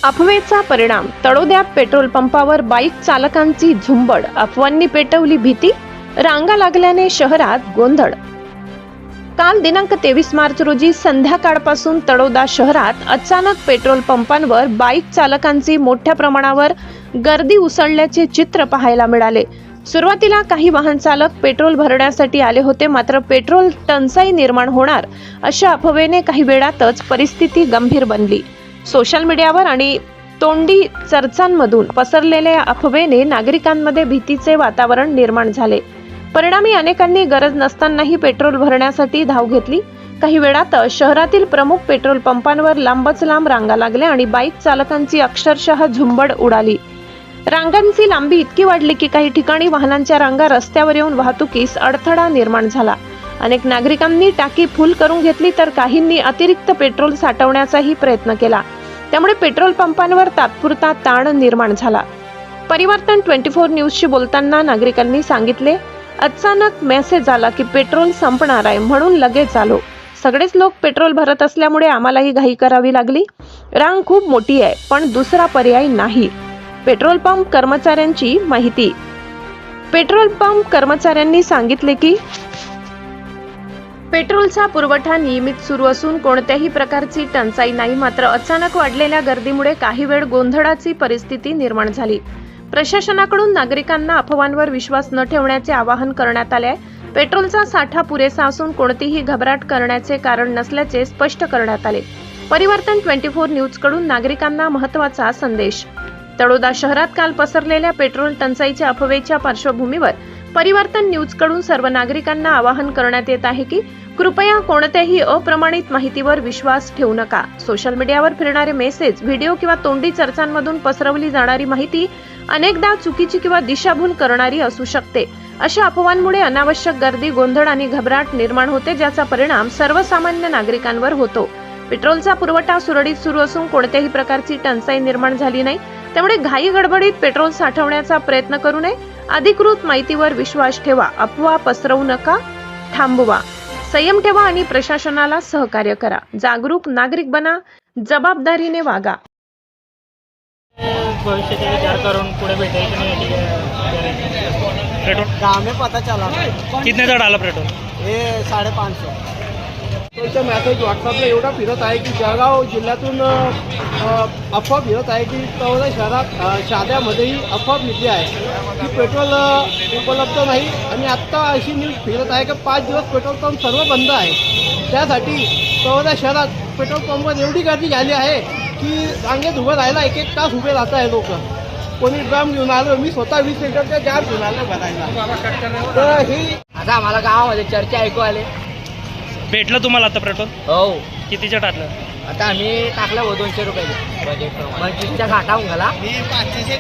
अफवेचा परिणाम, तळोद्यात पेट्रोल पंपावर बाईक चालकांची झुंबड, अफवांनी पेटवली भीती, रांगा लागल्याने शहरात गोंधळ। काल दिनांक 23 मार्च रोजी संध्याकाळपासून तळोदा शहरात अचानक पेट्रोल पंपांवर बाईक चालकांची मोठ्या प्रमाणावर गर्दी उसळल्याचे चित्र पाहायला मिळाले। सुरुवातीला काही वाहन चालक पेट्रोल भरण्यासाठी आले होते, मात्र पेट्रोल टंचाई निर्माण होणार अशा अफवेने काही वेळातच परिस्थिती गंभीर बनली। सोशल मीडियावर आणि तोंडी चर्चांमधून पसरलेल्या अफवेने नागरिकांमध्ये भीतीचे वातावरण निर्माण झाले। परिणामी अनेकांनी गरज नसतानाही पेट्रोल भरण्यासाठी धाव घेतली। काही वेळातच शहरातील प्रमुख पेट्रोल पंपांवर लांबच लांब रांगा लागल्या आणि बाईक चालकांची अक्षरशः झुंबड उडाली। रांगांची लांबी इतकी वाढली की काही ठिकाणी वाहनांच्या रांगा रस्त्यावर येऊन वाहतुकीस अडथळा निर्माण झाला। अनेक नागरिकांनी टाकी फुल करून घेतली, तर काहींनी अतिरिक्त पेट्रोल साठवण्याचाही प्रयत्न केला। त्यामुळे पेट्रोल पंपांवर तात्पुरता ताण निर्माण झाला। परिवर्तन 24 न्यूजशी बोलताना नागरिकांनी सांगितले, अचानक मेसेज आला की पेट्रोल संपणार आहे, म्हणून लगेच आलो। सगळेच लोक पेट्रोल भरत असल्यामुळे आम्हालाही घाई करावी लागली। रांग खूप मोठी आहे, पण दुसरा पर्याय नाही। पेट्रोल पंप कर्मचाऱ्यांची माहिती। पेट्रोल पंप कर्मचाऱ्यांनी सांगितले की पेट्रोलचा पुरवठा नियमित सुरू असून कोणत्याही प्रकारची टंचाई नाही, मात्र अचानक वाढलेल्या गर्दीमुळे काही वेळ गोंधळाची परिस्थिती निर्माण झाली। प्रशासनाकडून नागरिकांना अफवांवर विश्वास न ठेवण्याचे आवाहन करण्यात आले आहे। पेट्रोलचा साठा पुरेसा असून कोणतीही घबराट करण्याचे कारण नसल्याचे स्पष्ट करण्यात आले। परिवर्तन 24 न्यूज कडून नागरिकांना महत्त्वाचा संदेश। तळोदा शहरात काल पसरलेल्या पेट्रोल टंचाईच्या अफवेच्या पार्श्वभूमीवर परिवर्तन न्यूज कडून सर्व नागरिकांना आवाहन करण्यात येत आहे की कृपया कोणत्याही अप्रमाणित माहितीवर विश्वास ठेवू नका। सोशल मीडियावर फिरणारे मेसेज, व्हिडिओ किंवा तोंडी चर्चांमधून पसरवली जाणारी माहिती अनेकदा चुकीची किंवा दिशाभूल करणारी असू शकते। अशा अफवांमुळे अनावश्यक गर्दी, गोंधळ आणि घबराट निर्माण होते, ज्याचा परिणाम सर्वसामान्य नागरिकांवर होतो। पेट्रोलचा पुरवठा सुरळीत सुरू असून कोणत्याही प्रकारची टंचाई निर्माण झाली नाही, त्यामुळे घाई गडबडीत पेट्रोल साठवण्याचा प्रयत्न करू नये। अधिकृत माहितीवर विश्वास ठेवा, अफवा पसरवू नका, थांबवा, संयम ठेवा आणि प्रशासनाला सहकार्य करा। जागरूक नागरिक बना, जबाबदारीने वागा। भविष्याचा विचार करून पुढे भेटायचं नाही। पेट्रोल गाँव में पता चला कितने का डाला पेट्रोल? हे 550। तो मेसेज व्हॉट्सअपला एवढा फिरत आहे की जळगाव जिल्ह्यातून अफवा फिरत आहे की तळोदा शहरात शाद्यामध्येही अफवा फिरली आहे की पेट्रोल उपलब्ध नाही। आणि आत्ता अशी न्यूज फिरत आहे की 5 दिवस पेट्रोल पंप सर्व बंद आहे। त्यासाठी तळोदा शहरात पेट्रोल पंपवर एवढी गर्दी झाली आहे की रांगेत उभं राहायला 1-1 तास उभे राहत आहे लोक। कोणी ड्रम घेऊन आलो, मी स्वतः 20 लिटरच्या जार घेऊन आलो भरायला। तर ही आता आम्हाला गावामध्ये चर्चा ऐकू आले। भेटलं तुम्हाला आता पेट्रोल? हो, कितीचं टाकलं? आता आम्ही टाकलं 200 रुपये बजेट 25च्या घाटाहून गेला। मी 500